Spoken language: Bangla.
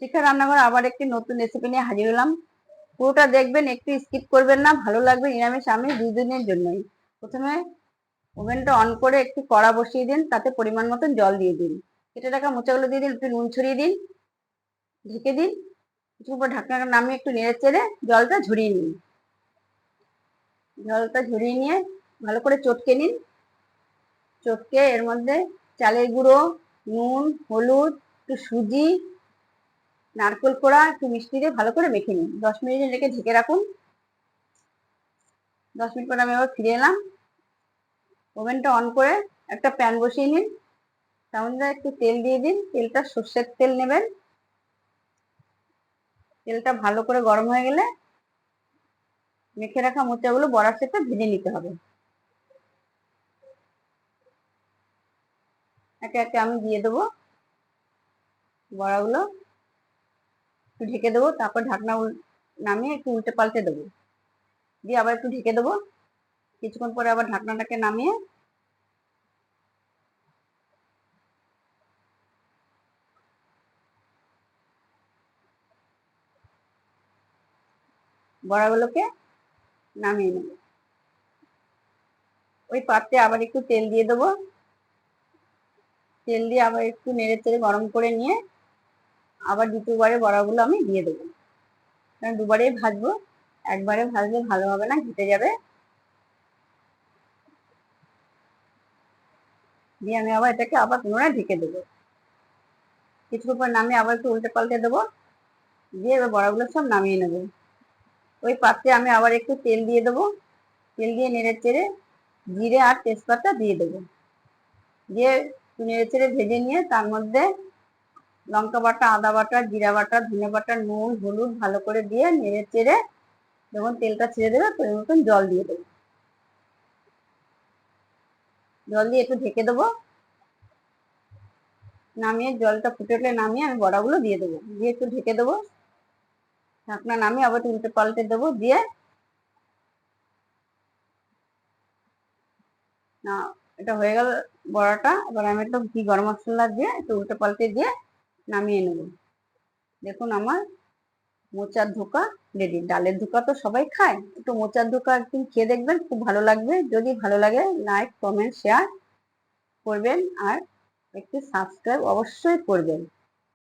শিখা রান্নাঘর আবার একটি নতুন রেসিপি নিয়ে হাজির হলাম। পুরোটা দেখবেন, একটু স্কিপ করবেন না, ভালো লাগবে। নিরামিষ আমিষ দুই দিনের জন্যই। প্রথমে ওভেনটা অন করে একটু কড়া বসিয়ে দিন, তাতে পরিমাণ মতন জল দিয়ে দিন, কেটে রাখা মোচাগুলো দিয়ে দিন, একটু নুন ছড়িয়ে দিন, ঢেকে দিন। কিছুর উপর ঢাকনাটা নামিয়ে একটু নেড়ে চেড়ে জলটা ঝরিয়ে নিন। জলটা ঝরিয়ে নিয়ে ভালো করে চটকে নিন। চটকে এর মধ্যে চালের গুঁড়ো, নুন, হলুদ, একটু সুজি, নারকেল কোড়া, একটু মিষ্টি দিয়ে ভালো করে মেখে নিন। 10 মিনিট রেখে ঢেকে রাখুন। 10 মিনিট পর আমি আবার ফিরে এলাম। ওভেনটা অন করে একটা প্যান বসিয়ে নিন, তার মধ্যে একটু তেল দিয়ে দিন। তেলটা সর্ষের তেল নেবেন। তেলটা ভালো করে গরম হয়ে গেলে মেখে রাখা মোচাগুলো বড়ার সাথে ভেজে নিতে হবে। একে একে আমি দিয়ে দেবো বড়াগুলো, একটু ঢেকে দেবো, তারপর ঢাকনা নামিয়ে একটু উল্টে পাল্টে দেবো, দিয়ে আবার একটু ঢেকে দেবো। কিছুক্ষণ পরে আবার ঢাকনাটাকে নামিয়ে বড়াগুলোকে নামিয়ে নেব। ওই পাত্রে আবার একটু তেল দিয়ে দেবো। তেল দিয়ে আবার একটু নেড়ে চেড়ে গরম করে নিয়ে আবার দ্বিতীয়বারে বড়াগুলো আমি দিয়ে দেবো। কারণ দুবারেই ভাজবো, একবারে ভাজলে ভালো হবে না, ঘেটে যাবে। দিয়ে আমি আবার এটাকে আবার পুনরায় ঢেকে দেবো। কিছুক্ষণ পর নামিয়ে আবার একটু উল্টে পাল্টে দেবো, দিয়ে এবার বড়াগুলো সব নামিয়ে নেবো। ওই পাত্রে আমি আবার একটু তেল দিয়ে দেবো। তেল দিয়ে নেড়ে চেড়ে জিরে আর তেজপাতা দিয়ে দেবো, দিয়ে নেড়ে চেড়ে ভেজে নিয়ে তার মধ্যে লঙ্কা বাটা, আদা বাটা, জিরা বাটা, ধনে বাটা, নুন, হলুদ ভালো করে দিয়ে নেড়ে চেড়ে যখন তেলটা ছেড়ে দেবে পরিমাণ মতন জল দিয়ে দেবো। জল দিয়ে একটু ঢেকে দেবো। নামিয়ে জলটা ফুটে উঠলে নামিয়ে আমি বড়াগুলো দিয়ে দেবো, দিয়ে একটু ঢেকে দেবো। ঢাকনা নামিয়ে আবার উল্টে পাল্টে দেবো, দিয়ে না এটা হয়ে গেল বড়াটা। এবার আমি একটু ঘি গরম মশলা দিয়ে একটু উল্টে পাল্টে দিয়ে নামিয়ে নেব। দেখুন আমার মোচার ধোকা রেডি। ডালের ধোকা তো সবাই খায়, একটু মোচার ধোকা একদিন খেয়ে দেখবেন, খুব ভালো লাগবে। যদি ভালো লাগে লাইক, কমেন্ট, শেয়ার করবেন আর একটু সাবস্ক্রাইব অবশ্যই করবেন।